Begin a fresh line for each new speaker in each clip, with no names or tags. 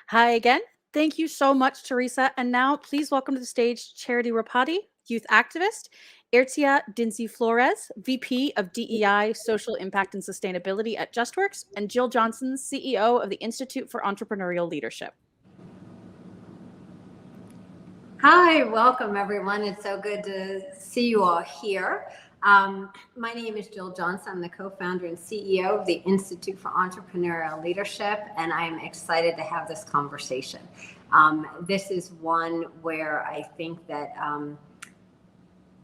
Hi again. Thank you so much, Teresa. And now please welcome to the stage Charity Rapati, youth activist, Irtia Dinzy Flores, VP of DEI, Social Impact and Sustainability at JustWorks, and Jill Johnson, CEO of the Institute for Entrepreneurial Leadership.
Hi, welcome everyone. It's so good to see you all here. My name is Jill Johnson. I'm the co-founder and CEO of the Institute for Entrepreneurial Leadership, and I'm excited to have this conversation. This is one where I think that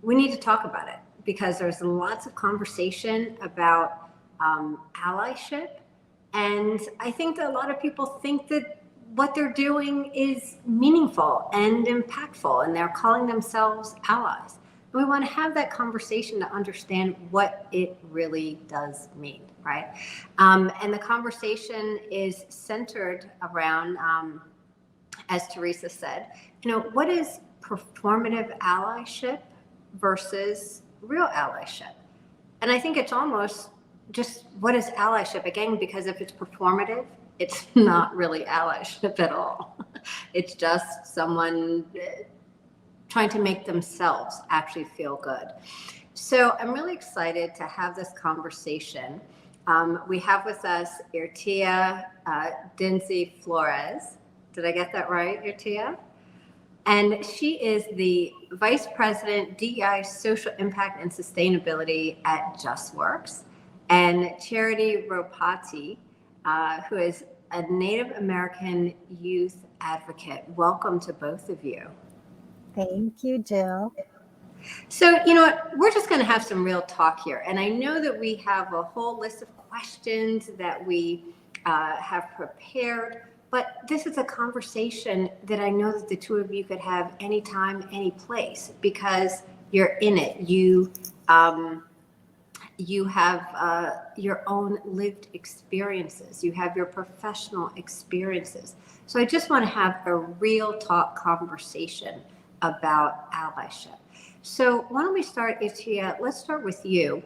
we need to talk about it because there's lots of conversation about allyship, and I think that a lot of people think that what they're doing is meaningful and impactful, and they're calling themselves allies. And we want to have that conversation to understand what it really does mean, right? And the conversation is centered around, as Teresa said, what is performative allyship versus real allyship? And I think it's almost just what is allyship? Again, because if it's performative, it's not really allyship at all. It's just someone trying to make themselves actually feel good. So I'm really excited to have this conversation. We have with us Irtia Dinzy Flores. Did I get that right, Irtia? And she is the Vice President, DEI, Social Impact and Sustainability at JustWorks. And Charity Rapati, who is a Native American youth advocate. Welcome to both of you.
Thank you, Jill.
So, you know what, we're just going to have some real talk here. And I know that we have a whole list of questions that we have prepared, but this is a conversation that I know that the two of you could have anytime, any place, because you're in it. You have your own lived experiences. You have your professional experiences. So I just want to have a real talk conversation about allyship. So why don't we start, Irtia? Let's start with you.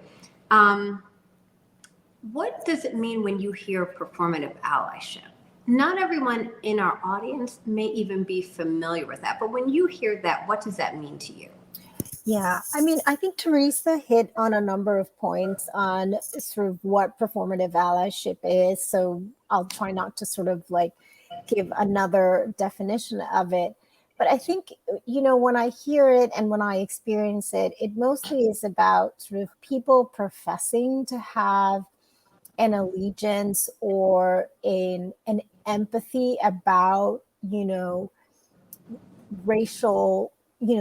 What does it mean when you hear performative allyship? Not everyone in our audience may even be familiar with that, but when you hear that, what does that mean to you?
Yeah, I mean, I think Teresa hit on a number of points on sort of what performative allyship is. So I'll try not to sort of like give another definition of it. But I think, when I hear it and when I experience it, it mostly is about sort of people professing to have an allegiance or an empathy about, racial,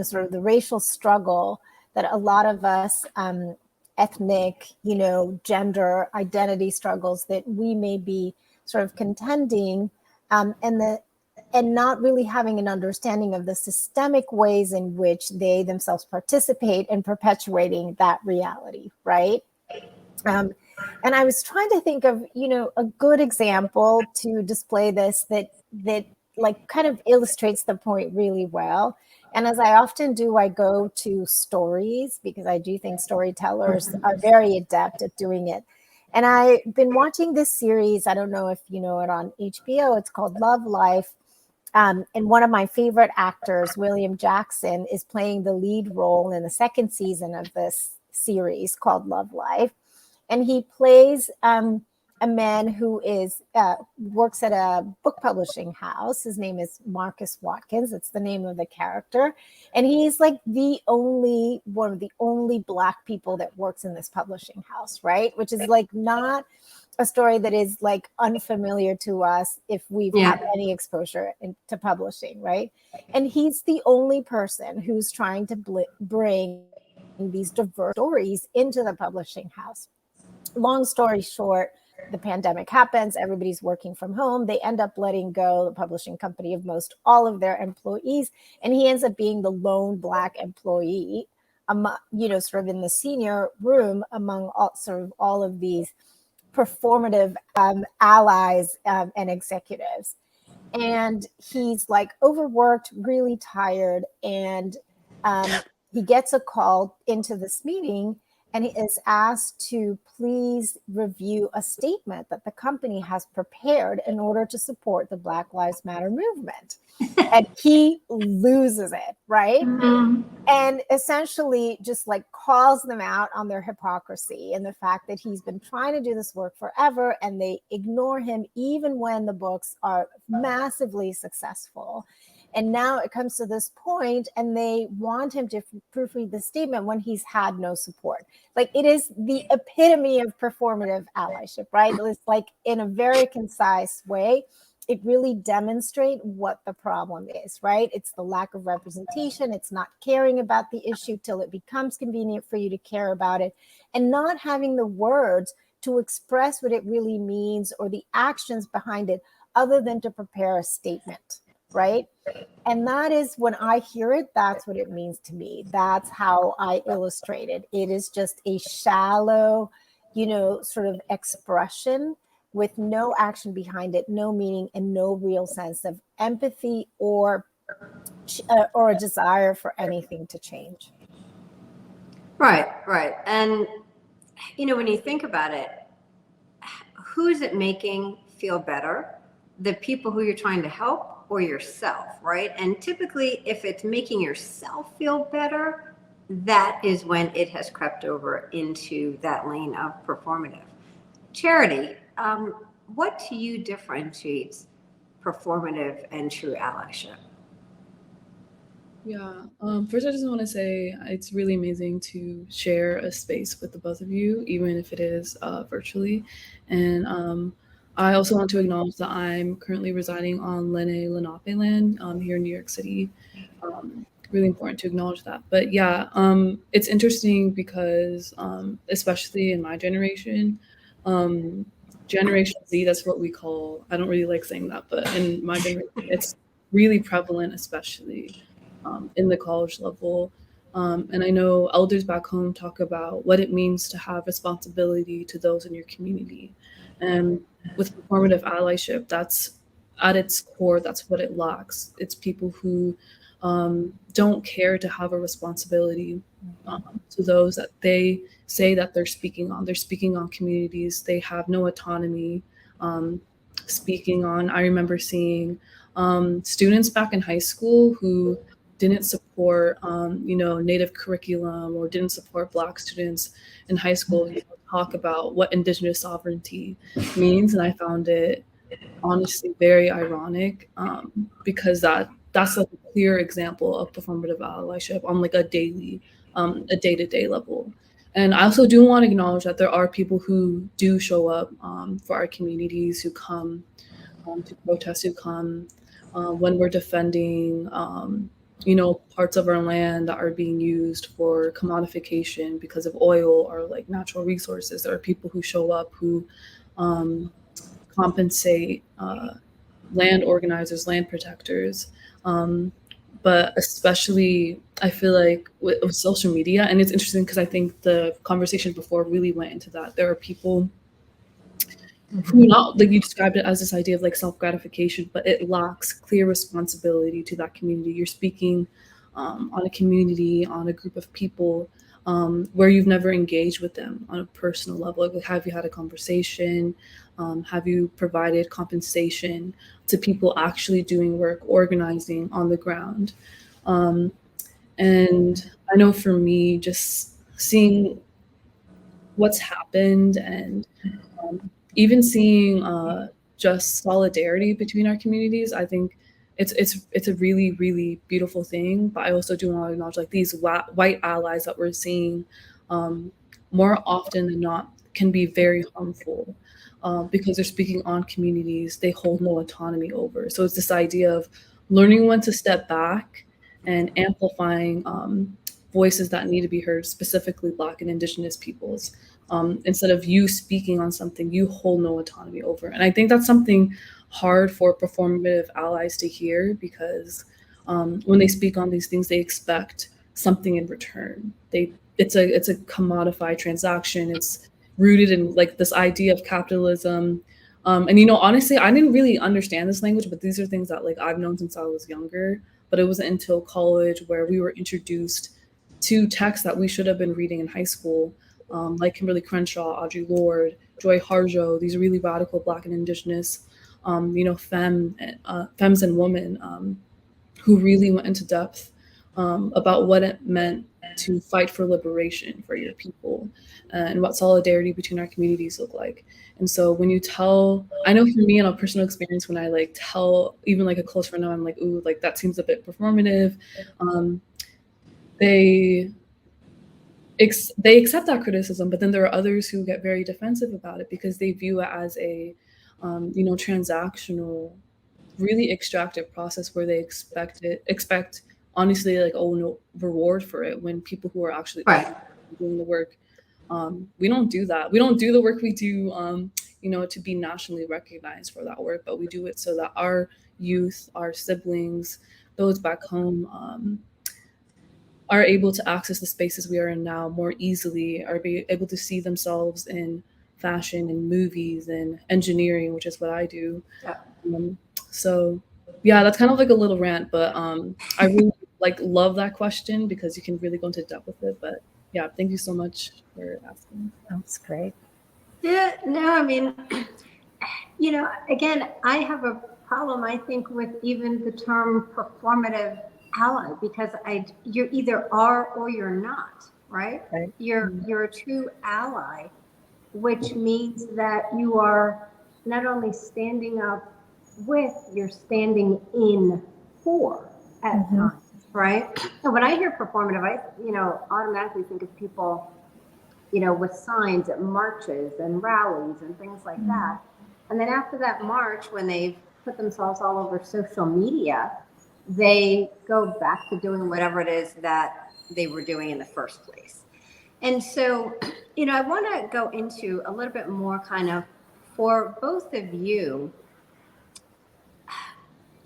sort of the racial struggle that a lot of us, ethnic, gender identity struggles that we may be sort of contending, and not really having an understanding of the systemic ways in which they themselves participate in perpetuating that reality, right? And I was trying to think of, a good example to display this that like kind of illustrates the point really well. And as I often do, I go to stories because I do think storytellers are very adept at doing it. And I've been watching this series, I don't know if you know it, on HBO. It's called Love Life. And one of my favorite actors, William Jackson, is playing the lead role in the second season of this series called Love Life. And he plays a man who is works at a book publishing house. His name is Marcus Watkins. It's the name of the character. And he's like one of the only Black people that works in this publishing house, right? Which is like not a story that is like unfamiliar to us if we've had any exposure to publishing, right? And he's the only person who's trying to bring these diverse stories into the publishing house. Long story short, the pandemic happens, everybody's working from home. They end up letting go the publishing company of most all of their employees. And he ends up being the lone Black employee, sort of in the senior room among all of these performative allies and executives. And he's like overworked, really tired. And he gets a call into this meeting. and he is asked to please review a statement that the company has prepared in order to support the Black Lives Matter movement. And he loses it, right?
Mm-hmm.
And essentially just like calls them out on their hypocrisy and the fact that he's been trying to do this work forever and they ignore him even when the books are massively successful. And now it comes to this point and they want him to proofread the statement when he's had no support. Like, it is the epitome of performative allyship, right? It's like in a very concise way. It really demonstrates what the problem is, right? It's the lack of representation. It's not caring about the issue till it becomes convenient for you to care about it, and not having the words to express what it really means or the actions behind it other than to prepare a statement, right? And that is, when I hear it, that's what it means to me. That's how I illustrate it. It is just a shallow, sort of expression with no action behind it, no meaning, and no real sense of empathy or a desire for anything to change.
Right. And, when you think about it, who is it making feel better? The people who you're trying to help or yourself, right? And typically, if it's making yourself feel better, that is when it has crept over into that lane of performative. Charity, what to you differentiates performative and true allyship?
Yeah. First, I just want to say it's really amazing to share a space with the both of you, even if it is virtually. And I also want to acknowledge that I'm currently residing on Lenape land here in New York City. Really important to acknowledge that. But yeah, it's interesting because especially in my generation, Generation Z, that's what we call, I don't really like saying that, but in my generation, it's really prevalent, especially in the college level. And I know elders back home talk about what it means to have responsibility to those in your community. And with performative allyship, that's at its core, that's what it lacks. It's people who don't care to have a responsibility to those that they say that they're speaking on. They're speaking on communities. They have no autonomy speaking on. I remember seeing students back in high school who didn't support, Native curriculum or didn't support Black students in high school talk about what Indigenous sovereignty means. And I found it honestly very ironic because that's like a clear example of performative allyship on like a day-to-day level. And I also do want to acknowledge that there are people who do show up for our communities, who come to protest, who come when we're defending parts of our land that are being used for commodification because of oil or like natural resources. There are people who show up who compensate land organizers, land protectors. But especially, I feel like with social media, and it's interesting because I think the conversation before really went into that. There are people who, not like you described it as this idea of like self-gratification, but it lacks clear responsibility to that community. You're speaking on a community, on a group of people where you've never engaged with them on a personal level. Like, have you had a conversation? Have you provided compensation to people actually doing work, organizing on the ground? And I know for me, just seeing what's happened and even seeing just solidarity between our communities, I think it's a really, really beautiful thing. But I also do want to acknowledge like these white allies that we're seeing more often than not can be very harmful because they're speaking on communities they hold no autonomy over. So it's this idea of learning when to step back and amplifying voices that need to be heard, specifically Black and Indigenous peoples. Instead of you speaking on something you hold no autonomy over. And I think that's something hard for performative allies to hear because when they speak on these things, they expect something in return. It's a commodified transaction. It's rooted in like this idea of capitalism. And honestly, I didn't really understand this language, but these are things that like I've known since I was younger. But it wasn't until college where we were introduced to texts that we should have been reading in high school like Kimberly Crenshaw, Audre Lorde, Joy Harjo, these really radical Black and Indigenous, femmes and women who really went into depth about what it meant to fight for liberation for your people and what solidarity between our communities look like. And so when you tell, I know for me in a personal experience, when I like tell even like a close friend, I'm like, ooh, like that seems a bit performative. They they accept that criticism, but then there are others who get very defensive about it because they view it as a, transactional, really extractive process where they expect honestly like, oh no, reward for it, when people who are actually
Right.
doing the work, we don't do that. We don't do the work we do, to be nationally recognized for that work, but we do it so that our youth, our siblings, those back home, are able to access the spaces we are in now more easily, are be able to see themselves in fashion and movies and engineering, which is what I do.
Yeah.
So yeah, that's kind of like a little rant, but I really like love that question because you can really go into depth with it. But yeah, thank you so much for asking.
That's great.
Yeah, no, I mean, again, I have a problem, I think, with even the term performative ally, because you either are or you're not, right?
Right.
You're a true ally, which means that you are not only standing up with, you're standing in for at times, right? And when I hear performative, I automatically think of people, with signs at marches and rallies and things like that. And then after that march, when they've put themselves all over social media, they go back to doing whatever it is that they were doing in the first place. And so, I want to go into a little bit more kind of for both of you.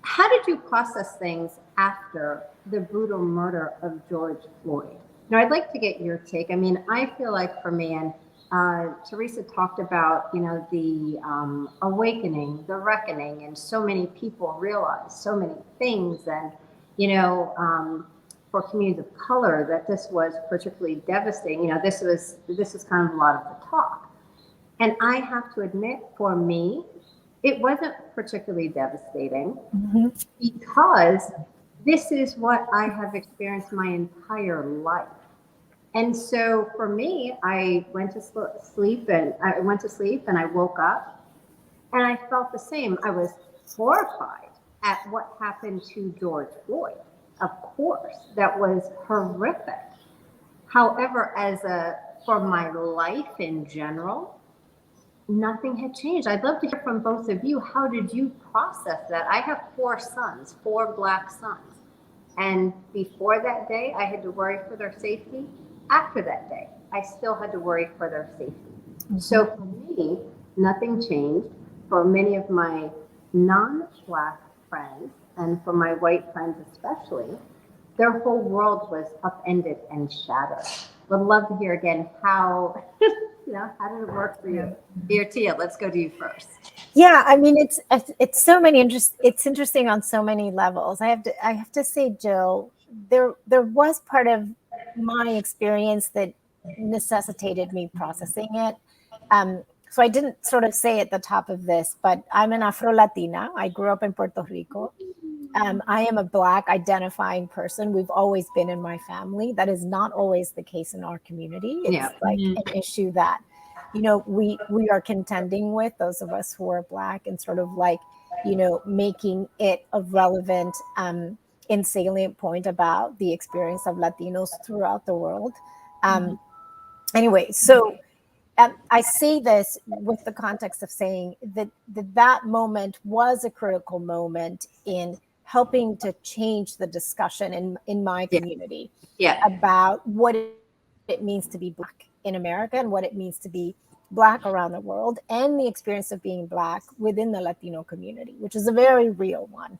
How did you process things after the brutal murder of George Floyd? Now, I'd like to get your take. I mean, I feel like for me, and Teresa talked about, the awakening, the reckoning, and so many people realized so many things. And, for communities of color, that this was particularly devastating. This was kind of a lot of the talk. And I have to admit, for me, it wasn't particularly devastating because this is what I have experienced my entire life. And so for me, I went to sleep and I woke up and I felt the same. I was horrified at what happened to George Floyd. Of course, that was horrific. However, for my life in general, nothing had changed. I'd love to hear from both of you. How did you process that? I have 4 sons, 4 Black sons. And before that day, I had to worry for their safety. After that day, I still had to worry for their safety. So for me, nothing changed. For many of my non-Black friends, and for my white friends especially, their whole world was upended and shattered. Would love to hear again how how did it work for you? Here, Tia, let's go to you first.
Yeah, I mean, it's so many it's interesting on so many levels. I have to say, Jill, there was part of my experience that necessitated me processing it. So I didn't sort of say at the top of this, but I'm an Afro-Latina. I grew up in Puerto Rico. I am a Black identifying person. We've always been in my family. That is not always the case in our community. It's like an issue that, we are contending with, those of us who are Black, and sort of like, making it a relevant and salient point about the experience of Latinos throughout the world. Anyway, so I say this with the context of saying that moment was a critical moment in helping to change the discussion in my community about what it means to be Black in America and what it means to be Black around the world, and the experience of being Black within the Latino community, which is a very real one.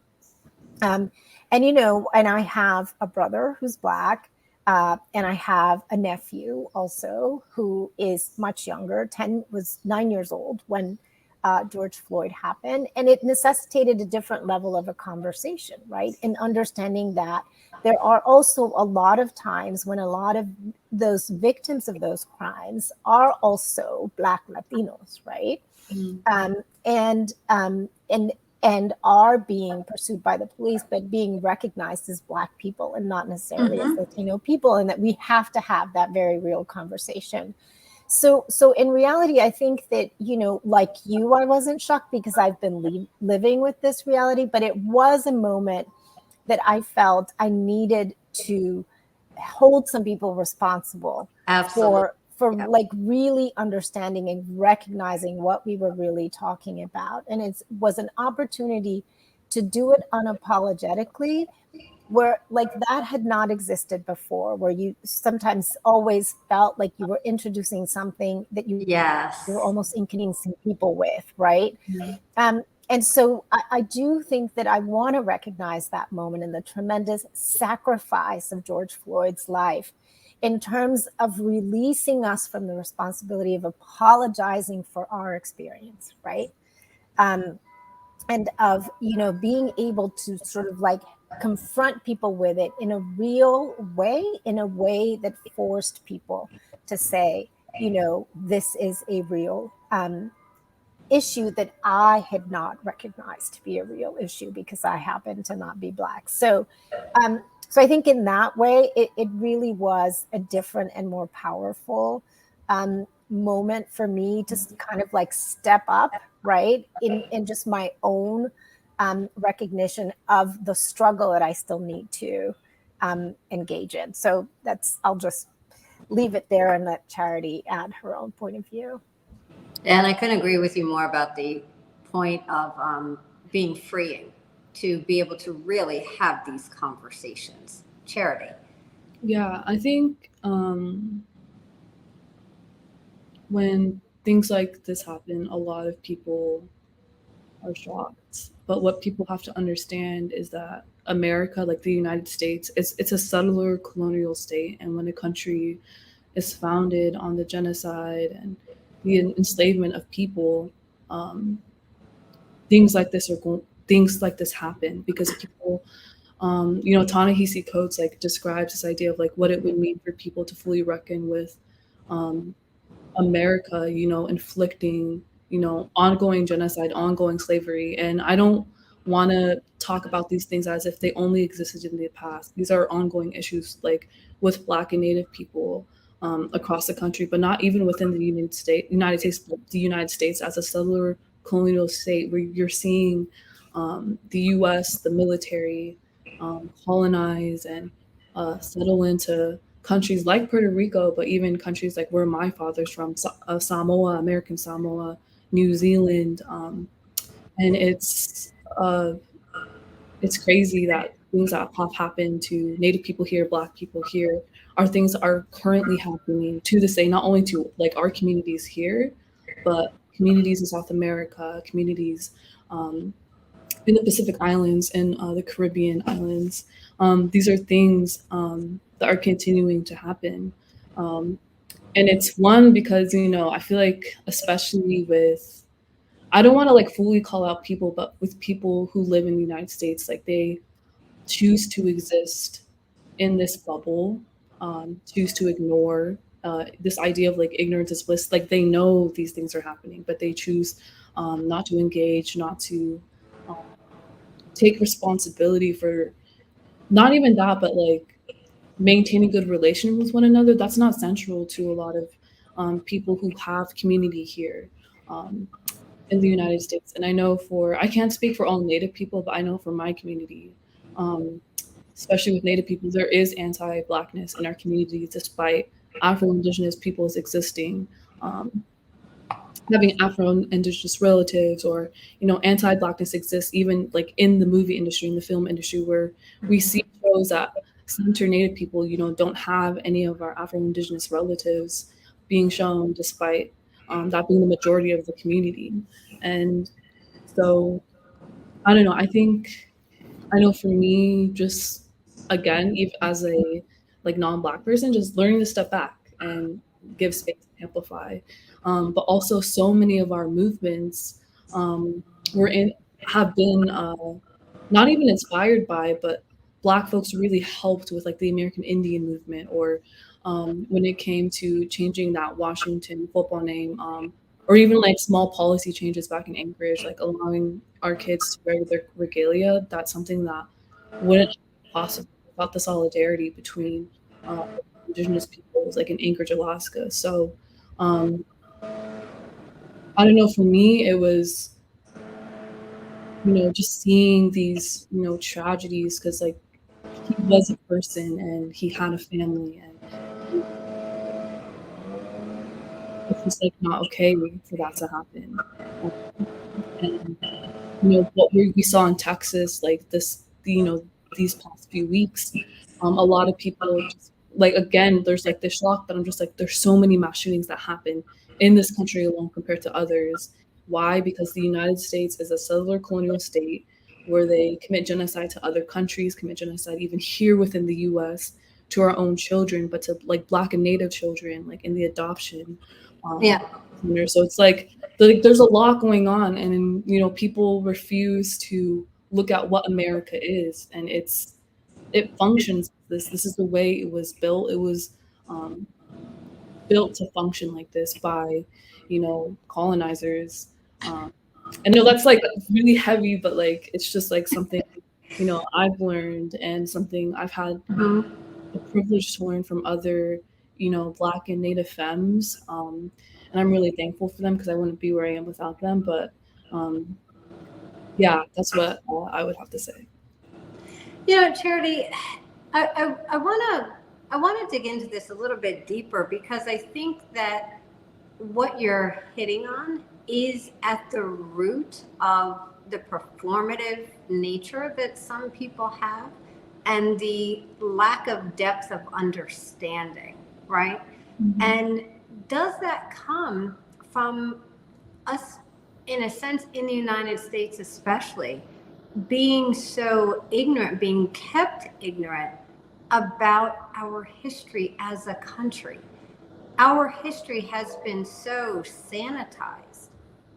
And I have a brother who's Black, and I have a nephew also who is much younger. Was 9 years old when George Floyd happened, and it necessitated a different level of a conversation, right? And understanding that there are also a lot of times when a lot of those victims of those crimes are also Black Latinos, right?
Mhm.
And are being pursued by the police, but being recognized as Black people and not necessarily as Latino people, and that we have to have that very real conversation. So in reality, I think that, like you, I wasn't shocked because I've been living with this reality, but it was a moment that I felt I needed to hold some people responsible
Absolutely.
for
Yep.
like really understanding and recognizing what we were really talking about. And it was an opportunity to do it unapologetically, where like that had not existed before, where you sometimes always felt like you were introducing something that you were
Yes.
almost inconveniencing people with, right?
Mhm.
And so I do think that I want to recognize that moment and the tremendous sacrifice of George Floyd's life in terms of releasing us from the responsibility of apologizing for our experience, right? Um, and of, being able to sort of like confront people with it in a real way, in a way that forced people to say, this is a real issue that I had not recognized to be a real issue because I happen to not be Black. So I think in that way, it really was a different and more powerful moment for me to kind of like step up, right, in just my own recognition of the struggle that I still need to engage in. So I'll just leave it there and let Charity add her own point of view.
And I couldn't agree with you more about the point of being freeing to be able to really have these conversations. Charity.
Yeah, I think when things like this happen, a lot of people are shocked. But what people have to understand is that America, like the United States, it's a settler colonial state. And when a country is founded on the genocide and the enslavement of people, um, things like this happen because people, Ta-Nehisi Coates like describes this idea of like what it would mean for people to fully reckon with um, America, inflicting, ongoing genocide, ongoing slavery. And I don't want to talk about these things as if they only existed in the past. These are ongoing issues like with Black and Native people across the country, but not even within the United States, but the United States as a settler colonial state where you're seeing the U.S., the military, colonize and settle into countries like Puerto Rico, but even countries like where my father's from, Samoa, American Samoa, New Zealand, and it's crazy that things that have happened to Native people here, Black people here, are things that are currently happening to this day, not only to like our communities here, but communities in South America, communities in the Pacific Islands and the Caribbean islands. These are things that are continuing to happen. Um, and it's one because, I feel like, especially with, I don't want to like fully call out people, but with people who live in the United States, like they choose to exist in this bubble, choose to ignore this idea of like ignorance is bliss. Like they know these things are happening, but they choose not to engage, not to um, take responsibility for not even that, but like maintaining good relations with one another. That's not central to a lot of people who have community here um, in the United States. And I know I can't speak for all Native people, but I know for my community, um, especially with Native people, there is anti-Blackness in our community despite Afro-Indigenous peoples existing. Um, Having Afro-Indigenous relatives or, anti-Blackness exists even like in the movie industry, in the film industry, where we see shows that center Native people, don't have any of our Afro-Indigenous relatives being shown despite that being the majority of the community. And so, I don't know, I know for me, just again, even as a like non-Black person, just learning to step back and give space and amplify. But also, so many of our movements were in have been not even inspired by, but Black folks really helped with like the American Indian movement, or when it came to changing that Washington football name, or even like small policy changes back in Anchorage, like allowing our kids to wear their regalia. That's something that wouldn't be possible without the solidarity between Indigenous peoples, like in Anchorage, Alaska. So um, I don't know. For me, it was just seeing these tragedies, because like he was a person and he had a family, and it's just like not okay for that to happen. And what we saw in Texas, like this, these past few weeks, a lot of people just like, again, there's like this shock, but I'm just like, there's so many mass shootings that happen in this country alone compared to others. Why? Because the United States is a settler colonial state where they commit genocide to other countries, commit genocide even here within the US to our own children, but to like Black and Native children, like in the adoption.
Yeah.
So it's like there's a lot going on, and people refuse to look at what America is, and it functions. This is the way it was built. It was um, built to function like this by colonizers. I know that's like really heavy, but like it's just like something I've learned, and something I've had
Mhm.
the privilege to learn from other Black and Native femmes, and I'm really thankful for them, because I wouldn't be where I am without them. But um, yeah, that's what I would have to say.
Charity, I want to dig into this a little bit deeper, because I think that what you're hitting on is at the root of the performative nature that some people have, and the lack of depth of understanding, right?
Mm-hmm.
And does that come from us, in a sense, in the United States especially, being so ignorant, being kept ignorant about our history as a country? Our history has been so sanitized,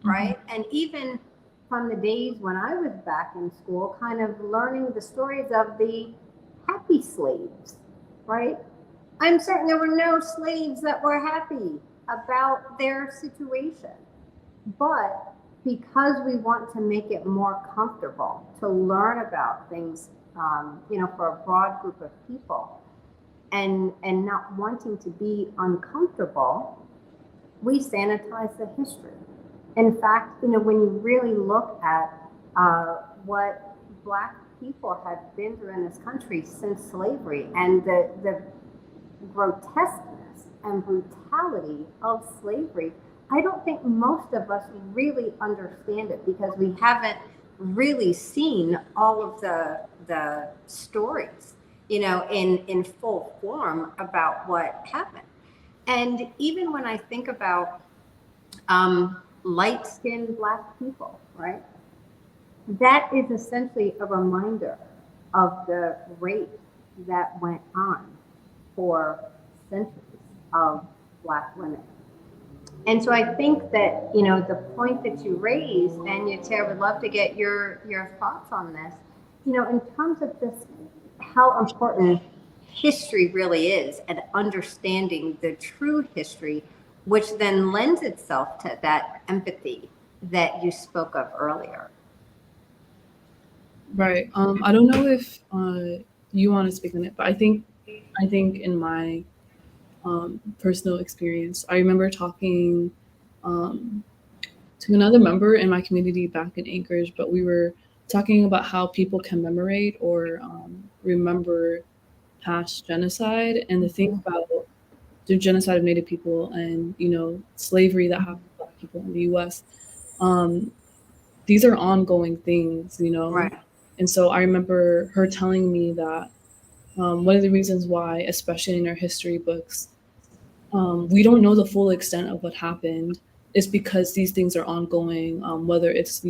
right? Mm-hmm. And even from the days when I was back in school, kind of learning the stories of the happy slaves, right? I'm certain there were no slaves that were happy about their situation. But because we want to make it more comfortable to learn about things, for a broad group of people, and not wanting to be uncomfortable, we sanitize the history. In fact, when you really look at what Black people have been through in this country since slavery, and the grotesqueness and brutality of slavery, I don't think most of us really understand it, because we haven't really seen all of the stories, in full form about what happened. And even when I think about light-skinned Black people, right? That is essentially a reminder of the rape that went on for centuries of Black women. And so I think that, the point that you raised, and Yatir, would love to get your thoughts on this, in terms of just how important history really is, and understanding the true history, which then lends itself to that empathy that you spoke of earlier.
Right. I don't know if you want to speak on it, but I think in my personal experience, I remember talking to another member in my community back in Anchorage, but we were talking about how people commemorate or remember past genocide, and the thing about the genocide of Native people, and slavery that happened to Black people in the U.S. These are ongoing things,
Right.
And so I remember her telling me that one of the reasons why, especially in our history books, we don't know the full extent of what happened, is because these things are ongoing. Whether it's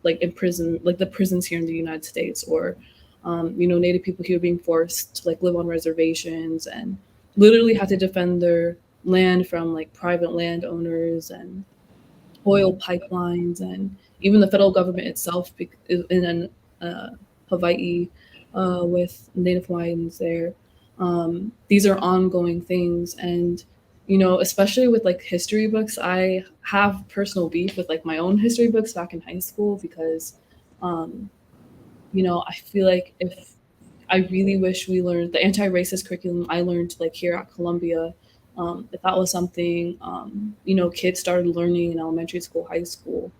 like in prison, like the prisons here in the United States, or Native people who are being forced to like live on reservations and literally have to defend their land from like private landowners, and oil pipelines, and even the federal government itself in Hawaii with Native Hawaiians there. These are ongoing things, and especially with like history books, I have personal beef with like my own history books back in high school because, um, I feel like if I really wish we learned the anti-racist curriculum I learned like here at Columbia. If that was something kids started learning in elementary school, high school,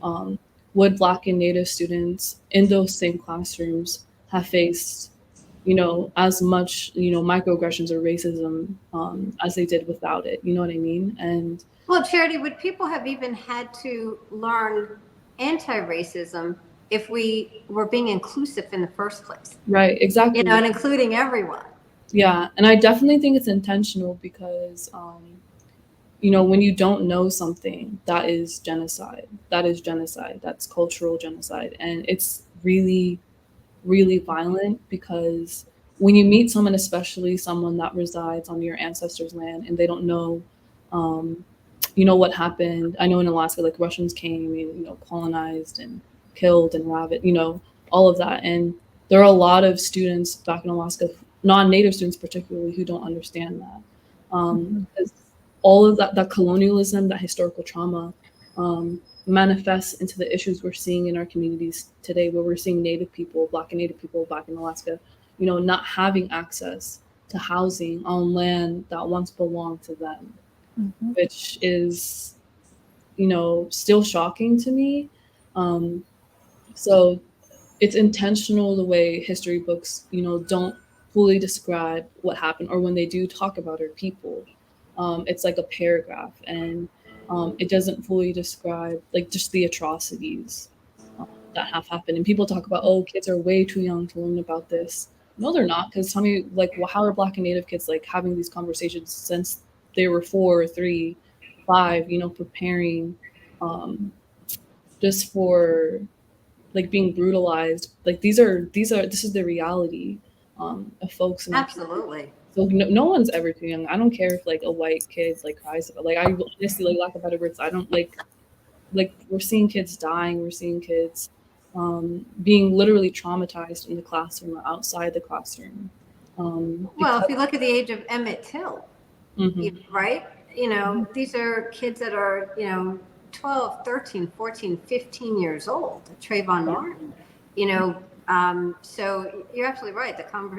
um, would Black and Native students in those same classrooms have faced as much microaggressions or racism as they did without it? You know what I mean? And
Well, Charity, would people have even had to learn anti-racism if we were being inclusive in the first place?
right, exactly.
And including everyone.
Yeah, and I definitely think it's intentional because when you don't know something, that is genocide. That is genocide. That's cultural genocide. And it's really, really violent because when you meet someone, especially someone that resides on your ancestors' land, and they don't know, um, what happened. I know in Alaska, like Russians came and, colonized and killed and ravaged, all of that. And there are a lot of students back in Alaska, non-native students particularly, who don't understand that. Because all of that colonialism, that historical trauma, manifests into the issues we're seeing in our communities today, where we're seeing Native people, Black and Native people back in Alaska, not having access to housing on land that once belonged to them, which is, still shocking to me. Um, so it's intentional the way history books, don't fully describe what happened, or when they do talk about our people, it's like a paragraph, and it doesn't fully describe like just the atrocities that have happened. And people talk about, oh, kids are way too young to learn about this. No, they're not. Because tell me, like, well, how are Black and Native kids like having these conversations since they were 4, 3, 5? Preparing just for like being brutalized. Like this is the reality of folks in our community.
Absolutely.
So no one's ever too young. I don't care if like a white kid like cries about, like, I honestly, like, lack of better words, I don't like we're seeing kids dying, we're seeing kids being literally traumatized in the classroom or outside the classroom.
Well, if you look at the age of Emmett Till,
Mhm.
right? These are kids that are, 12, 13, 14, 15 years old, Trayvon Martin, so you're absolutely right.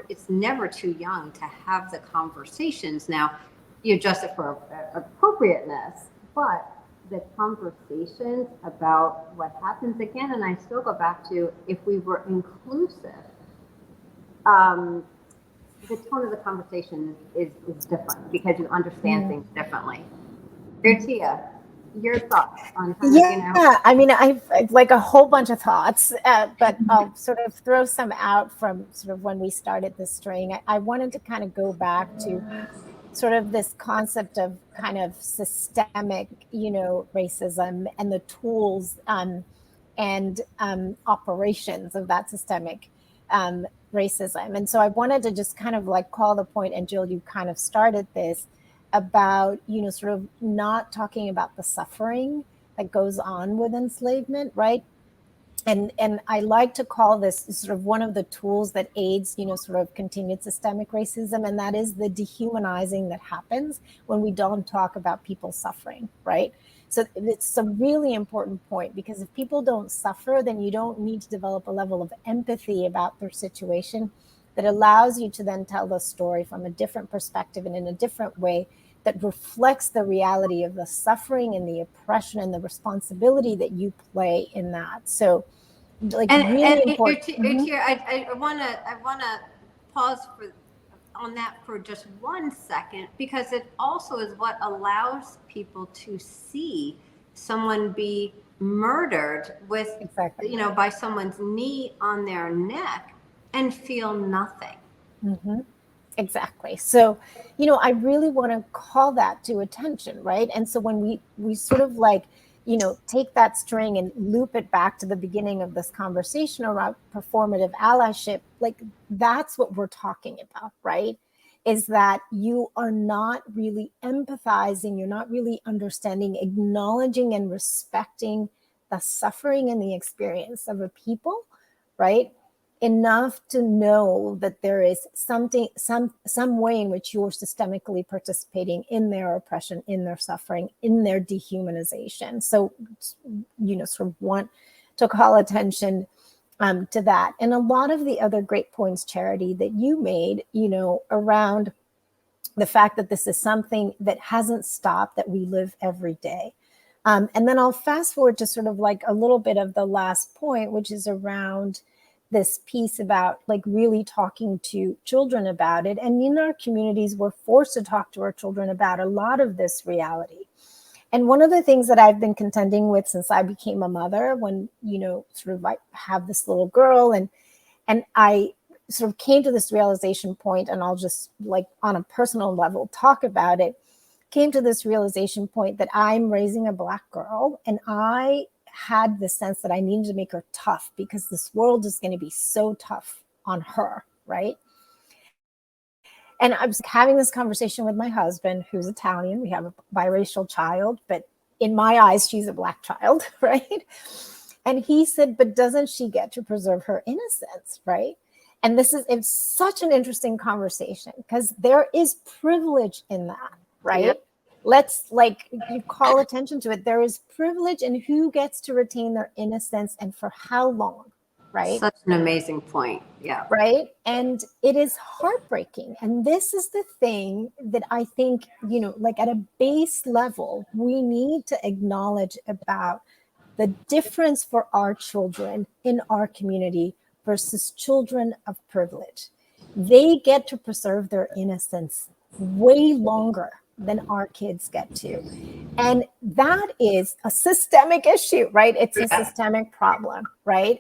It's never too young to have the conversations. Now, you adjust it for appropriateness, but the conversations about what happens again, and I still go back to, if we were inclusive, the tone of the conversation is different because you understand things differently. Irtia, your thoughts on kind
Yeah, I mean, I've like a whole bunch of thoughts, but I'll sort of throw some out from sort of when we started this string. I wanted to kind of go back to sort of this concept of kind of systemic, racism and the tools and operations of that systemic racism. And so I wanted to just kind of like call the point, and Jill, you kind of started this about, sort of not talking about the suffering that goes on with enslavement, right? And I like to call this sort of one of the tools that aids, sort of continued systemic racism, and that is the dehumanizing that happens when we don't talk about people suffering, right? So it's a really important point, because if people don't suffer, then you don't need to develop a level of empathy about their situation that allows you to then tell the story from a different perspective and in a different way that reflects the reality of the suffering and the oppression and the responsibility that you play in that. So, like, really important.
I want to pause on that for just 1 second, because it also is what allows people to see someone be murdered with,
Exactly.
by someone's knee on their neck and feel nothing.
Mm-hmm. Exactly. So, I really want to call that to attention, right? And so when we sort of like, take that string and loop it back to the beginning of this conversation around performative allyship, like, that's what we're talking about, right? is that you are not really empathizing, you're not really understanding, acknowledging and respecting the suffering and the experience of a people, right? Enough to know that there is something, some way in which you're systemically participating in their oppression, in their suffering, in their dehumanization. So, sort of want to call attention to that. And a lot of the other great points, Charity, that you made, around the fact that this is something that hasn't stopped, that we live every day. And then I'll fast forward to sort of like a little bit of the last point, which is around this piece about like really talking to children about it. And in our communities, we're forced to talk to our children about a lot of this reality. And one of the things that I've been contending with since I became a mother, when, sort of I have this little girl, and I sort of came to this realization point, and I'll just like on a personal level talk about it, came to this realization point that I'm raising a Black girl, and I had the sense that I needed to make her tough because this world is going to be so tough on her, right? And I was having this conversation with my husband, who's Italian. We have a biracial child, but in my eyes, she's a Black child, right? And he said, but doesn't she get to preserve her innocence, right? And it's such an interesting conversation because there is privilege in that, right? Yep. Let's you call attention to it. There is privilege in who gets to retain their innocence and for how long, right?
Such an amazing point. Yeah.
Right. And it is heartbreaking. And this is the thing that I think, like at a base level, we need to acknowledge about the difference for our children in our community versus children of privilege. They get to preserve their innocence way longer than our kids get to. And that is a systemic issue, right? It's a systemic problem, right?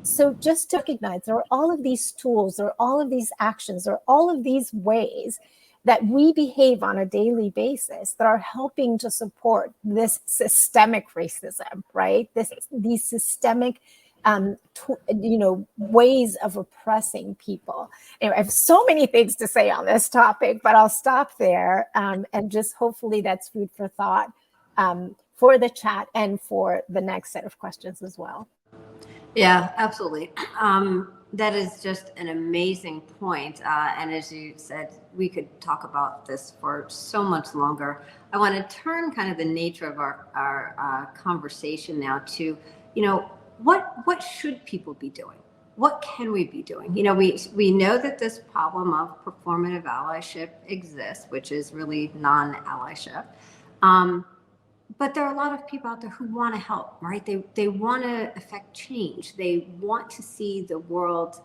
So just to recognize there are all of these tools, there are all of these actions, there are all of these ways that we behave on a daily basis that are helping to support this systemic racism, right? These systemic ways of oppressing people. Anyway, I have so many things to say on this topic, but I'll stop there, and just hopefully that's food for thought for the chat and for the next set of questions as well.
Yeah, absolutely. That is just an amazing point. And as you said, we could talk about this for so much longer. I want to turn kind of the nature of our conversation now to, what should people be doing? What can we be doing? We know that this problem of performative allyship exists, which is really non-allyship. But there are a lot of people out there who want to help, right? They want to affect change. They want to see the world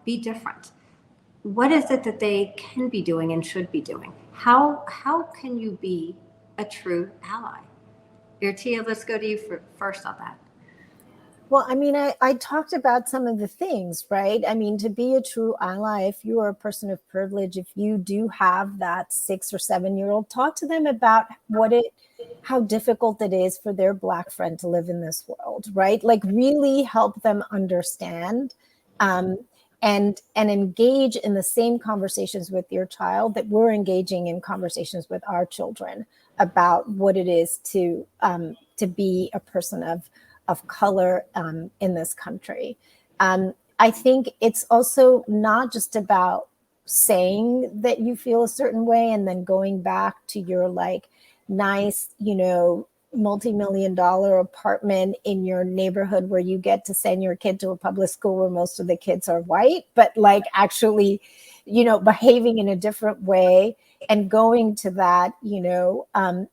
be different. What is it that they can be doing and should be doing? How can you be a true ally? Irtia, let's go to you first on that.
Well, I mean, I talked about some of the things, right? I mean, to be a true ally, if you are a person of privilege, if you do have that 6 or 7-year-old, talk to them about how difficult it is for their Black friend to live in this world, right? Like really help them understand and engage in the same conversations with your child that we're engaging in conversations with our children about what it is to be a person of color in this country. I think it's also not just about saying that you feel a certain way and then going back to your nice, multi-million-dollar apartment in your neighborhood where you get to send your kid to a public school where most of the kids are white, but actually, behaving in a different way and going to that,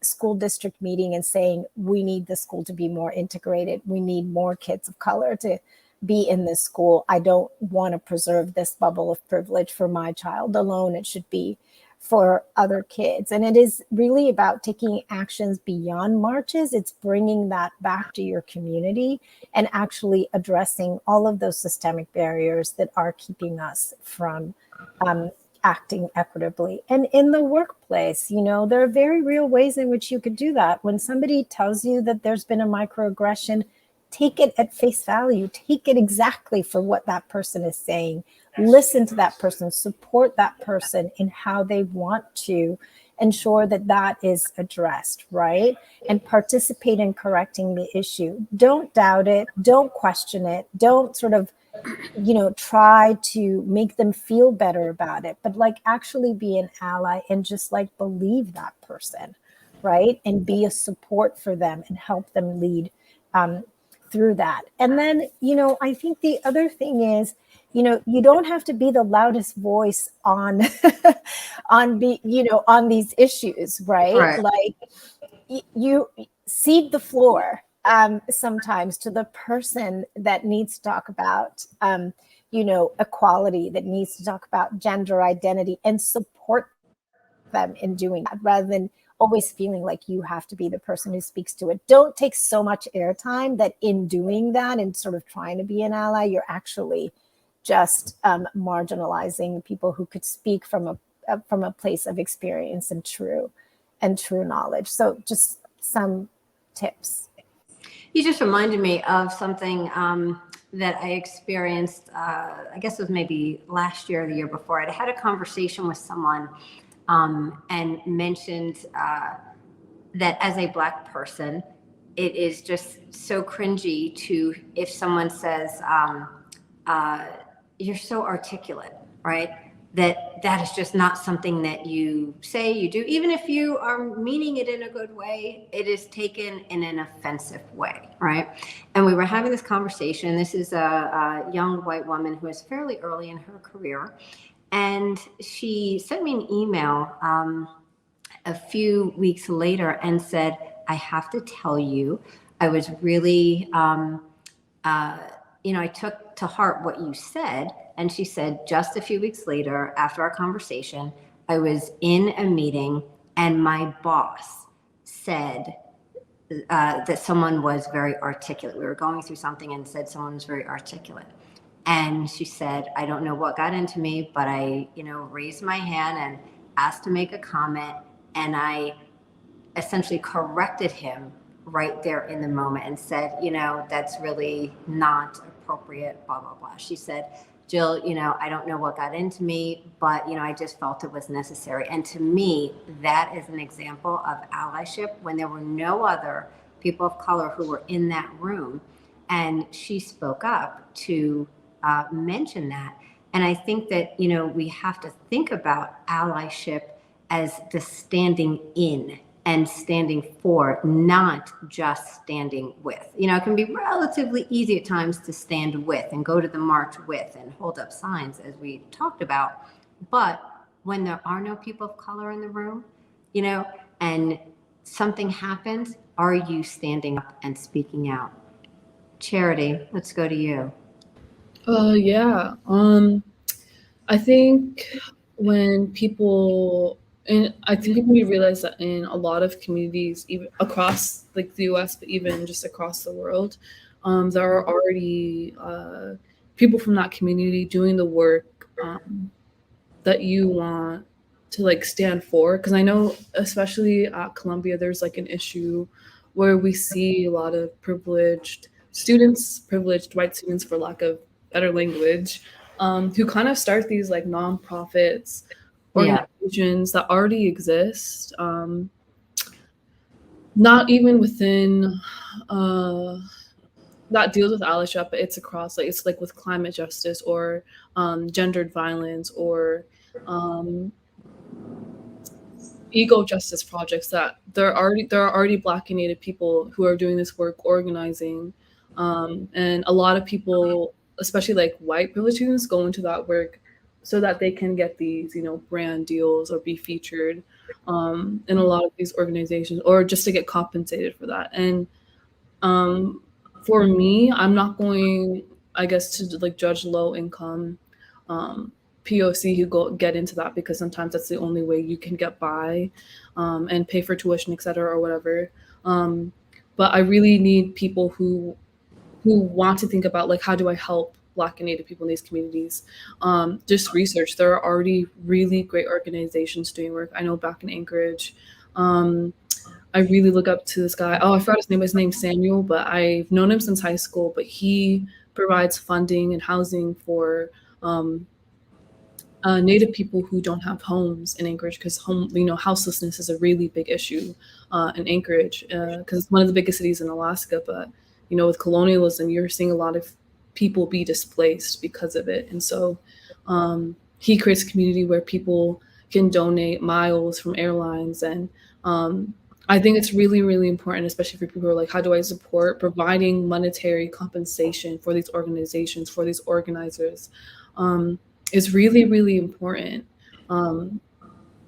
school district meeting and saying, we need the school to be more integrated. We need more kids of color to be in this school. I don't want to preserve this bubble of privilege for my child alone. It should be for other kids. And it is really about taking actions beyond marches. It's bringing that back to your community and actually addressing all of those systemic barriers that are keeping us from acting equitably. And in the workplace, there are very real ways in which you could do that. When somebody tells you that there's been a microaggression, take it at face value. Take it exactly for what that person is saying. listen to that person, support that person in how they want to ensure that that is addressed, right? And participate in correcting the issue. Don't doubt it. Don't question it. Don't sort of, try to make them feel better about it, but like actually be an ally and just like believe that person, right? And be a support for them and help them lead through that. And then, I think the other thing is, you don't have to be the loudest voice on on these issues, right?
Right.
Like you cede the floor sometimes to the person that needs to talk about equality, that needs to talk about gender identity, and support them in doing that, rather than always feeling like you have to be the person who speaks to it. Don't take so much airtime that in doing that and sort of trying to be an ally, you're actually just marginalizing people who could speak from a place of experience and true knowledge. So just some tips.
You just reminded me of something that I experienced, I guess it was maybe last year or the year before. I had a conversation with someone and mentioned that as a Black person, it is just so cringy if someone says, you're so articulate, right? That is just not something that you say, you do. Even if you are meaning it in a good way, it is taken in an offensive way, right? And we were having this conversation. This is a young white woman who is fairly early in her career. And she sent me an email a few weeks later and said, I have to tell you, I was really, I took to heart what you said. And she said, just a few weeks later, after our conversation, I was in a meeting and my boss said that someone was very articulate. We were going through something and said someone was very articulate. And she said, I don't know what got into me, but I, raised my hand and asked to make a comment. And I essentially corrected him right there in the moment and said, that's really not appropriate, blah, blah, blah. She said, Jill, I don't know what got into me, but, I just felt it was necessary. And to me, that is an example of allyship when there were no other people of color who were in that room. And she spoke up to mention that. And I think that, we have to think about allyship as the standing in and standing for, not just standing with. It can be relatively easy at times to stand with and go to the march with and hold up signs, as we talked about. But when there are no people of color in the room, and something happens, are you standing up and speaking out? Charity, let's go to you.
Yeah. I think when people, and I think we realize that in a lot of communities, even across like the US, but even just across the world, there are already people from that community doing the work that you want to like stand for. Because I know, especially at Columbia, there's like an issue where we see a lot of privileged white students, for lack of better language, who kind of start these like nonprofits, organizations that already exist, not even within that deals with allyship, but it's across, like it's like with climate justice or gendered violence or eco justice projects, that there are already Black and Native people who are doing this work, organizing, and a lot of people, especially like white privileged students, go into that work so that they can get these brand deals or be featured in a lot of these organizations, or just to get compensated for that. And for me, I'm not going, I guess, to like judge low income POC who get into that, because sometimes that's the only way you can get by and pay for tuition, et cetera, or whatever. But I really need people who want to think about, like, how do I help Black and Native people in these communities? Just research. There are already really great organizations doing work. I know back in Anchorage, I really look up to this guy. Oh, I forgot his name. His name's Samuel, but I've known him since high school. But he provides funding and housing for Native people who don't have homes in Anchorage, because houselessness is a really big issue in Anchorage, because it's one of the biggest cities in Alaska. But with colonialism, you're seeing a lot of people be displaced because of it, and so he creates a community where people can donate miles from airlines, and I think it's really, really important, especially for people who are like, how do I support providing monetary compensation for these organizations, for these organizers? Is really, really important.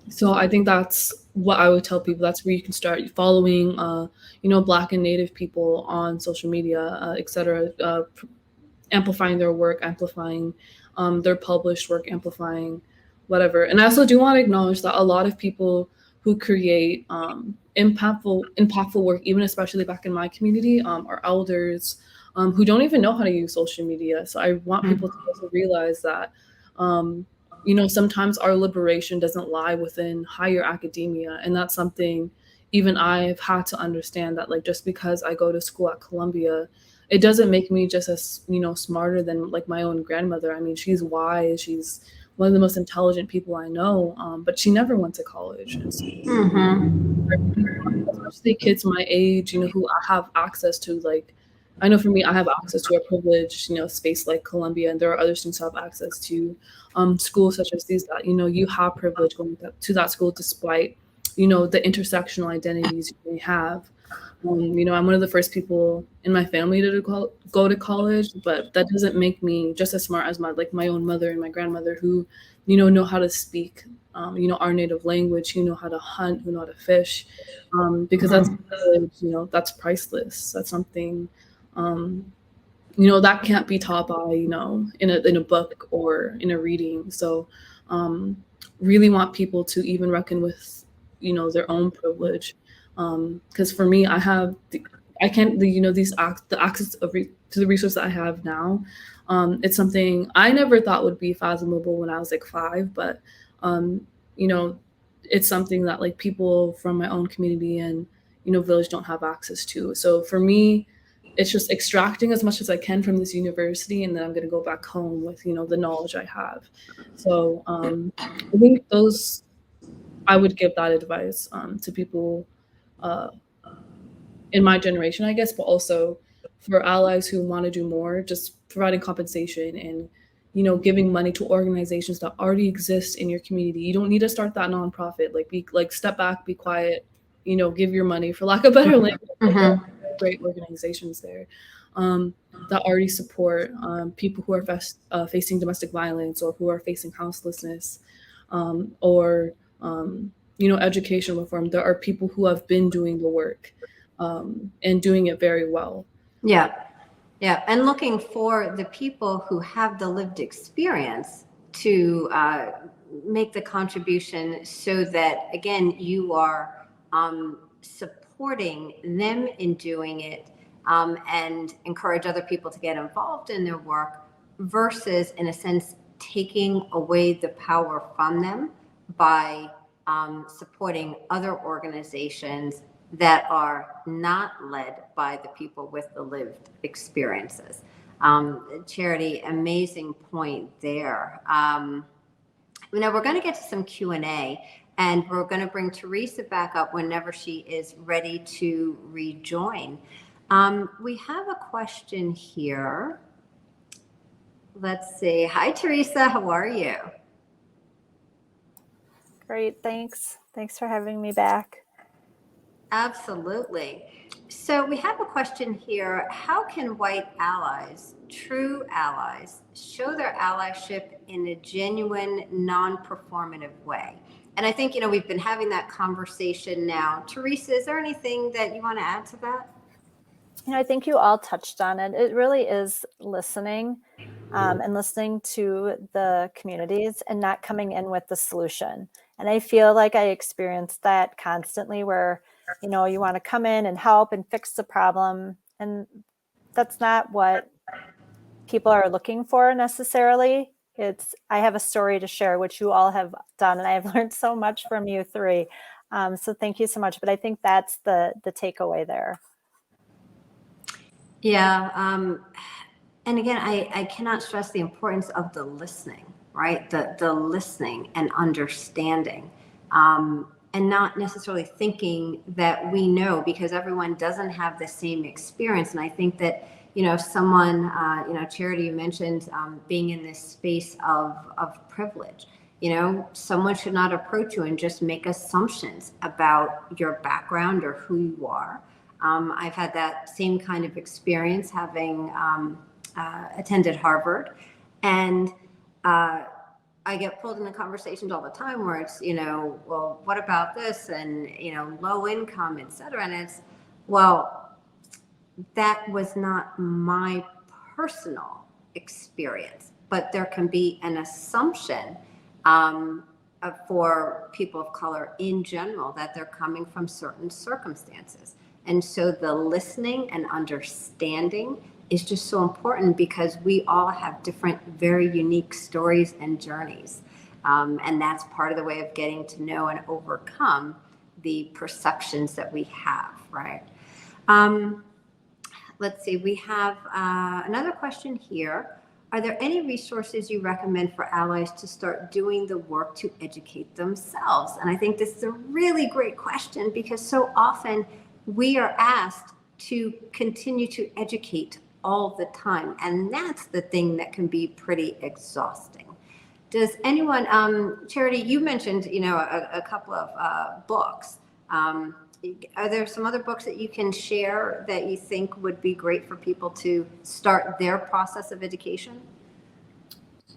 So I think that's what I would tell people. That's where you can start following, Black and Native people on social media, et cetera, amplifying their work, amplifying their published work, amplifying whatever. And I also do want to acknowledge that a lot of people who create impactful work, even especially back in my community, are elders who don't even know how to use social media. So I want people to also realize that sometimes our liberation doesn't lie within higher academia, and that's something even I've had to understand, that like just because I go to school at Columbia, it doesn't make me just as smarter than like my own grandmother. I mean, she's wise, she's one of the most intelligent people I know, but she never went to college. And so, especially kids my age, who have access to, like, I know for me, I have access to a privileged, space like Columbia, and there are other students who have access to schools such as these, that, you have privilege going to that school despite, the intersectional identities you may have. I'm one of the first people in my family to go to college, but that doesn't make me just as smart as my own mother and my grandmother, who, know how to speak, our native language, who know how to hunt, who know how to fish, because that's that's priceless. That's something, that can't be taught by in a book or in a reading. So, really want people to even reckon with their own privilege. Because for me, I have the access to the resources that I have now. It's something I never thought would be fathomable when I was like 5, but it's something that like people from my own community and village don't have access to. So for me, it's just extracting as much as I can from this university, and then I'm going to go back home with the knowledge I have. So I think I would give that advice to people in my generation, I guess, but also for allies who want to do more, just providing compensation and giving money to organizations that already exist in your community. You don't need to start that nonprofit. Like step back, be quiet, give your money, for lack of better language. Like, there are great organizations there that already support people who are facing domestic violence, or who are facing houselessness, or education reform. There are people who have been doing the work and doing it very well.
Yeah. Yeah. And looking for the people who have the lived experience to make the contribution, so that, again, you are supporting them in doing it, and encourage other people to get involved in their work, versus, in a sense, taking away the power from them by supporting other organizations that are not led by the people with the lived experiences. Charity, amazing point there. We're going to get to some Q&A, and we're going to bring Teresa back up whenever she is ready to rejoin. We have a question here. Let's see. Hi, Teresa. How are you?
Great. Thanks. Thanks for having me back.
Absolutely. So we have a question here. How can white allies, true allies, show their allyship in a genuine, non-performative way? And I think, we've been having that conversation now. Teresa, is there anything that you want to add to that?
I think you all touched on it. It really is listening and listening to the communities and not coming in with the solution. And I feel like I experience that constantly, where, you want to come in and help and fix the problem. And that's not what people are looking for necessarily. I have a story to share, which you all have done, and I've learned so much from you three. So thank you so much. But I think that's the takeaway there.
Yeah. And again, I cannot stress the importance of the listening, right? The listening and understanding, and not necessarily thinking that we know, because everyone doesn't have the same experience. And I think that, someone, Charity, you mentioned being in this space of privilege. Someone should not approach you and just make assumptions about your background or who you are. I've had that same kind of experience having attended Harvard. And I get pulled into conversations all the time where it's, well, what about this? And, low income, et cetera. And it's, well, that was not my personal experience, but there can be an assumption for people of color in general that they're coming from certain circumstances. And so the listening and understanding is just so important, because we all have different, very unique stories and journeys. And that's part of the way of getting to know and overcome the perceptions that we have, right? Let's see, we have another question here. Are there any resources you recommend for allies to start doing the work to educate themselves? And I think this is a really great question, because so often we are asked to continue to educate all the time. And that's the thing that can be pretty exhausting. Does anyone, Charity, you mentioned, a couple of books. Are there some other books that you can share that you think would be great for people to start their process of education?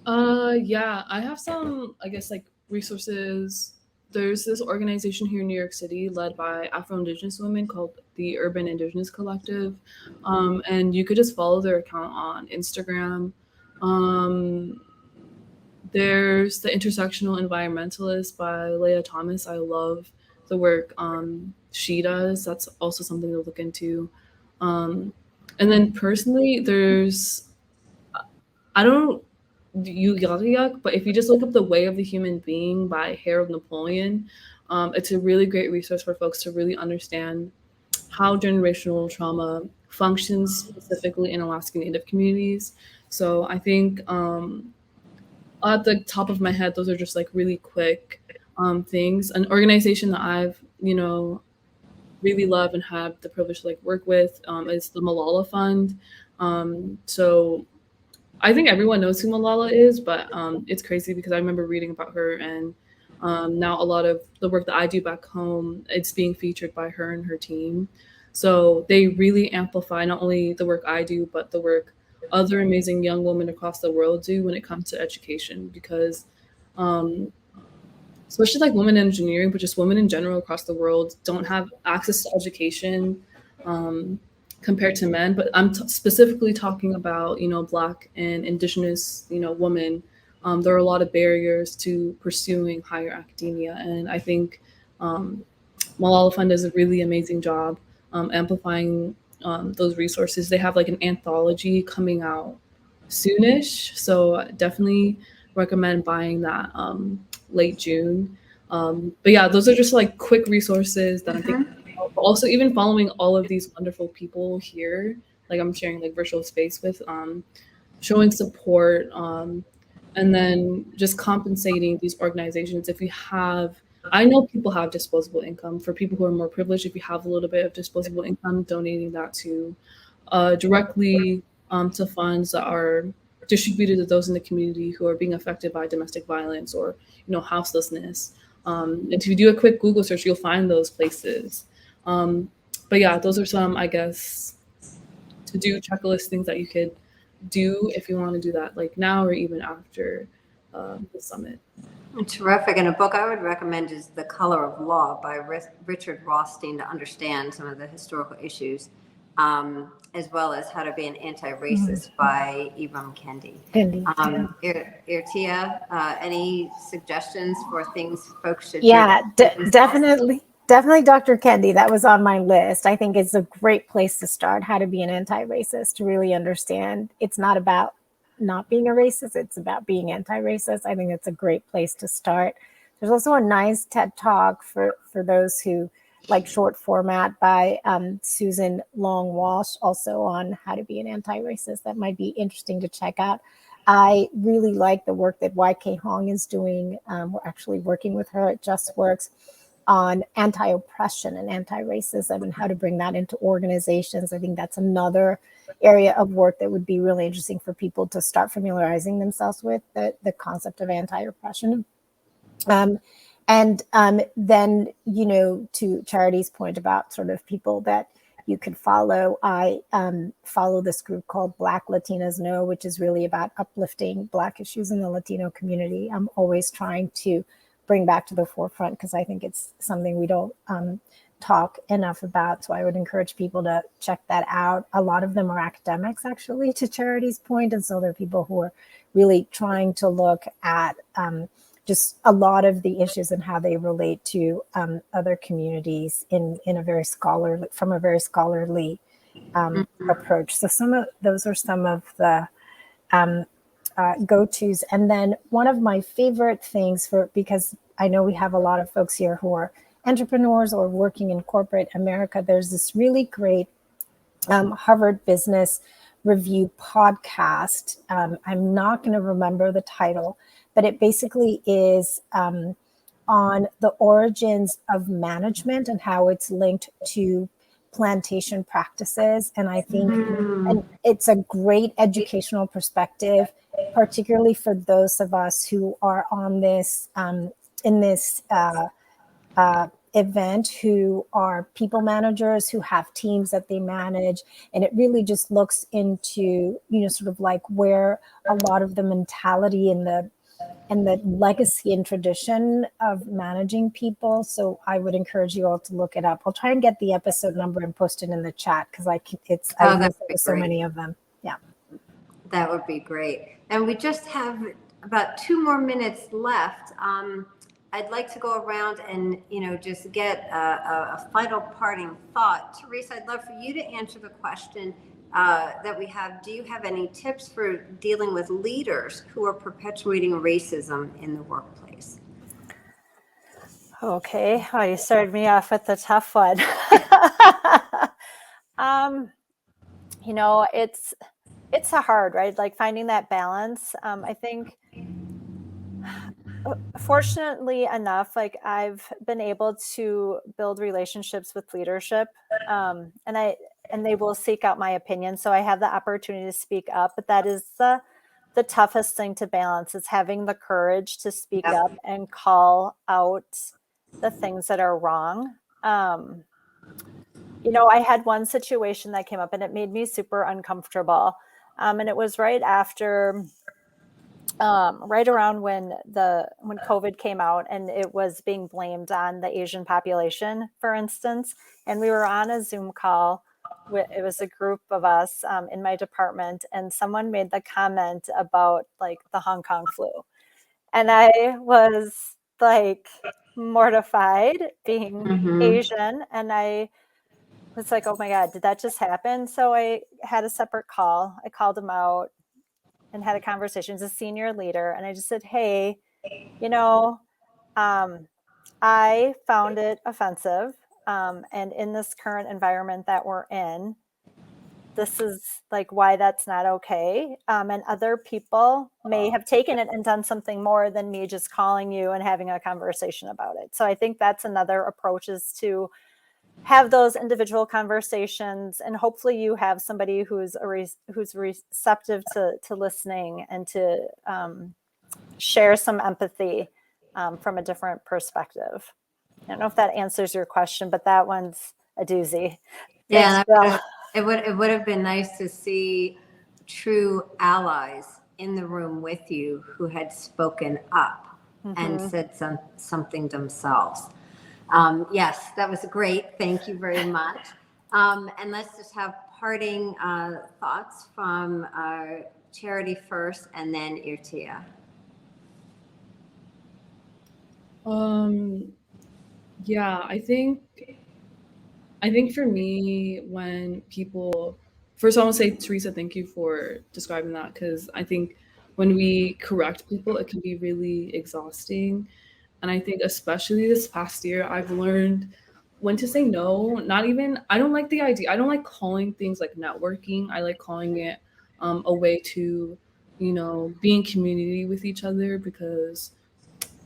Yeah, I have some, I guess, like resources. There's this organization here in New York City led by Afro-Indigenous women called the Urban Indigenous Collective. And you could just follow their account on Instagram. There's The Intersectional Environmentalist by Leah Thomas. I love the work she does. That's also something to look into. And then personally, I don't yuck, but if you just look up The Way of the Human Being by Harold Napoleon, it's a really great resource for folks to really understand how generational trauma functions specifically in Alaska Native communities. So I think at the top of my head, those are just like really quick things. An organization that I've, really love and have the privilege to like work with is the Malala Fund. So I think everyone knows who Malala is, but it's crazy because I remember reading about her, and now a lot of the work that I do back home, it's being featured by her and her team. So they really amplify not only the work I do, but the work other amazing young women across the world do when it comes to education, because especially like women in engineering, but just women in general across the world don't have access to education compared to men. But I'm specifically talking about, Black and Indigenous, women. There are a lot of barriers to pursuing higher academia. And I think Malala Fund does a really amazing job amplifying those resources. They have like an anthology coming out soonish. So definitely recommend buying that late June. But yeah, those are just like quick resources that I think also even following all of these wonderful people here, like I'm sharing like virtual space with, showing support, and then just compensating these organizations. If you have, I know people have disposable income. For people who are more privileged, if you have a little bit of disposable income, donating that to directly to funds that are distributed to those in the community who are being affected by domestic violence or houselessness. And if you do a quick Google search, you'll find those places. But yeah, those are some, I guess, to do checklist things that you could do if you want to do that, like now or even after the summit.
Terrific. And a book I would recommend is The Color of Law by Richard Rothstein, to understand some of the historical issues, as well as How to Be an Anti-Racist by Ibram Kendi. Irtia, any suggestions for things folks should do?
Definitely Dr. Kendi. That was on my list. I think it's a great place to start, How to Be an Anti-Racist, to really understand it's not about not being a racist, it's about being anti-racist. I think it's a great place to start. There's also a nice TED Talk for those who like short format by Susan Long Walsh, also on how to be an anti-racist. That might be interesting to check out. I really like the work that YK Hong is doing. We're actually working with her at JustWorks on anti-oppression and anti-racism and how to bring that into organizations. I think that's another area of work that would be really interesting for people to start familiarizing themselves with, the concept of anti-oppression. And then, you know, to Charity's point about sort of people that you could follow, I follow this group called Black Latinas Know, which is really about uplifting Black issues in the Latino community. I'm always trying to bring back to the forefront because I think it's something we don't talk enough about. So I would encourage people to check that out. A lot of them are academics, actually, to Charity's point. And so they're people who are really trying to look at just a lot of the issues and how they relate to other communities in a very scholarly, from a very scholarly approach. So some of those are some of the go-tos. And then one of my favorite things because I know we have a lot of folks here who are entrepreneurs or working in corporate America, there's this really great Harvard Business Review podcast. I'm not going to remember the title, but it basically is on the origins of management and how it's linked to plantation practices. And I think and it's a great educational perspective, particularly for those of us who are on this in this event, who are people managers, who have teams that they manage. And it really just looks into, you know, sort of like where a lot of the mentality and the legacy and tradition of managing people. So I would encourage you all to look it up. I'll try and get the episode number and post it in the chat because I listen to so many of them. Yeah.
That would be great. And we just have about 2 more minutes left. I'd like to go around and, you know, just get a final parting thought. Teresa, I'd love for you to answer the question that we have. Do you have any tips for dealing with leaders who are perpetuating racism in the workplace?
Okay, well, you started me off with the tough one. You know, it's a hard, right? Like finding that balance. I think fortunately enough, like I've been able to build relationships with leadership, and they will seek out my opinion. So I have the opportunity to speak up, but that is the toughest thing to balance, is having the courage to speak up and call out the things that are wrong. You know, I had one situation that came up and it made me super uncomfortable. And it was right after right around when COVID came out and it was being blamed on the Asian population, for instance. And we were on a Zoom call. It was a group of us in my department, and someone made the comment about like the Hong Kong flu. And I was like mortified being Asian. And I was like, oh my God, did that just happen? So I had a separate call. I called him out and had a conversation as a senior leader. And I just said, hey, you know, I found it offensive. And in this current environment that we're in, this is like why that's not okay. And other people may have taken it and done something more than me just calling you and having a conversation about it. So I think that's another approach, is to have those individual conversations, and hopefully you have somebody who's receptive to listening and to share some empathy from a different perspective. I don't know if that answers your question, but that one's a doozy.
Yeah,
Thanks,
it would have been nice to see true allies in the room with you who had spoken up and said something themselves. Yes, that was great. Thank you very much. And let's just have parting thoughts from Charity first, and then Irtia.
Yeah, I think for me, when people, first I want to say, Teresa, thank you for describing that, because I think when we correct people, it can be really exhausting. And I think especially this past year, I've learned when to say no. Not even, I don't like the idea. I don't like calling things like networking. I like calling it a way to, be in community with each other, because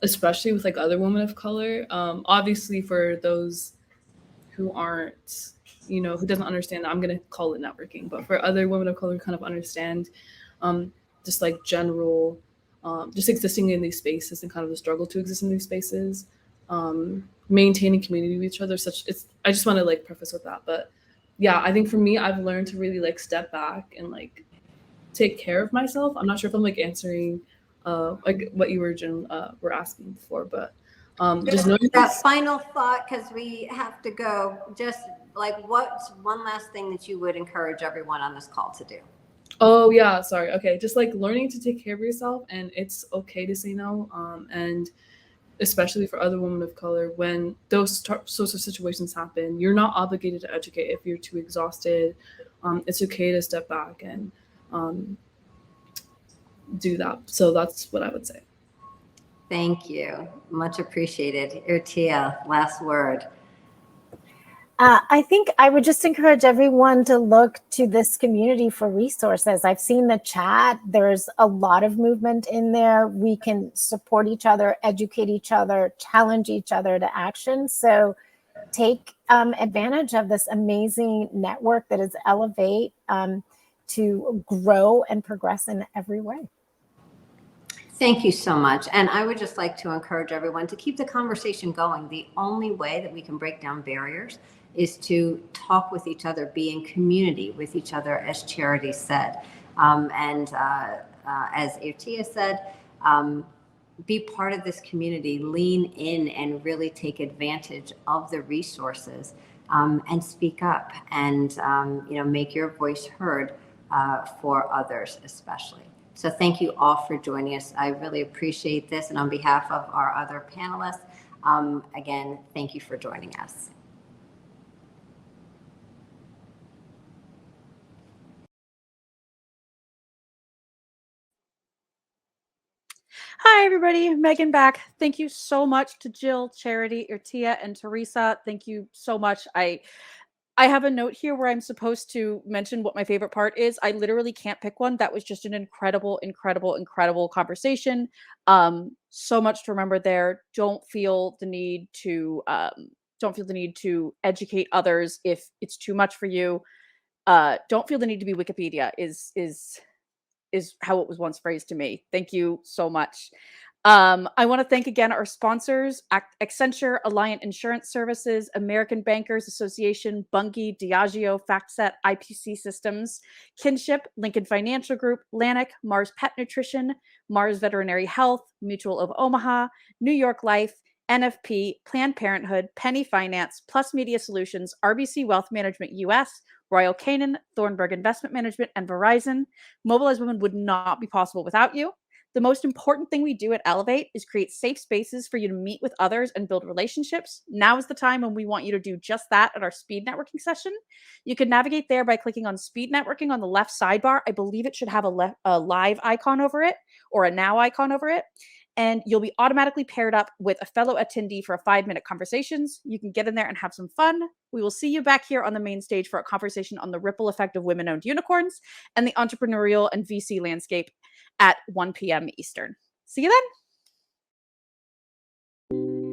especially with like other women of color, obviously for those who aren't, who doesn't understand that, I'm going to call it networking. But for other women of color who kind of understand, um, just like general, just existing in these spaces and kind of the struggle to exist in these spaces, maintaining community with each other. I just want to like preface with that. But yeah, I think for me, I've learned to really like step back and like take care of myself. I'm not sure if I'm like answering like what you were asking before, but just knowing
That final thought, because we have to go, just like what's one last thing that you would encourage everyone on this call to do?
Oh yeah, sorry. Okay, just like learning to take care of yourself, and it's okay to say no. And especially for other women of color, when those sorts of situations happen, you're not obligated to educate if you're too exhausted. It's okay to step back and do that. So that's what I would say.
Thank you. Much appreciated. Irtia, last word.
I think I would just encourage everyone to look to this community for resources. I've seen the chat. There's a lot of movement in there. We can support each other, educate each other, challenge each other to action. So take advantage of this amazing network that is Ellevate to grow and progress in every way.
Thank you so much. And I would just like to encourage everyone to keep the conversation going. The only way that we can break down barriers is to talk with each other, be in community with each other, as Charity said. As Irtia said, be part of this community, lean in and really take advantage of the resources, and speak up and make your voice heard for others especially. So thank you all for joining us. I really appreciate this. And on behalf of our other panelists, again, thank you for joining us.
Hi, everybody. Megan back. Thank you so much to Jill, Charity, Irtia, and Teresa. Thank you so much. I have a note here where I'm supposed to mention what my favorite part is. I literally can't pick one. That was just an incredible, incredible, incredible conversation. So much to remember there. Don't feel the need to educate others if it's too much for you. Don't feel the need to be Wikipedia is how it was once phrased to me. Thank you so much. I want to thank again our sponsors, Accenture, Alliant Insurance Services, American Bankers Association, Bunge, Diageo, FactSet, IPC Systems, Kinship, Lincoln Financial Group, Lanik, Mars Pet Nutrition, Mars Veterinary Health, Mutual of Omaha, New York Life, NFP, Planned Parenthood, Penny Finance, Plus Media Solutions, RBC Wealth Management US, Royal Canin, Thornburg Investment Management, and Verizon. Mobilize Women would not be possible without you. The most important thing we do at Ellevate is create safe spaces for you to meet with others and build relationships. Now is the time when we want you to do just that at our speed networking session. You can navigate there by clicking on speed networking on the left sidebar. I believe it should have a live icon over it or a now icon over it. And you'll be automatically paired up with a fellow attendee for a 5-minute conversations. You can get in there and have some fun. We will see you back here on the main stage for a conversation on the ripple effect of women-owned unicorns and the entrepreneurial and VC landscape at 1 p.m. Eastern. See you then.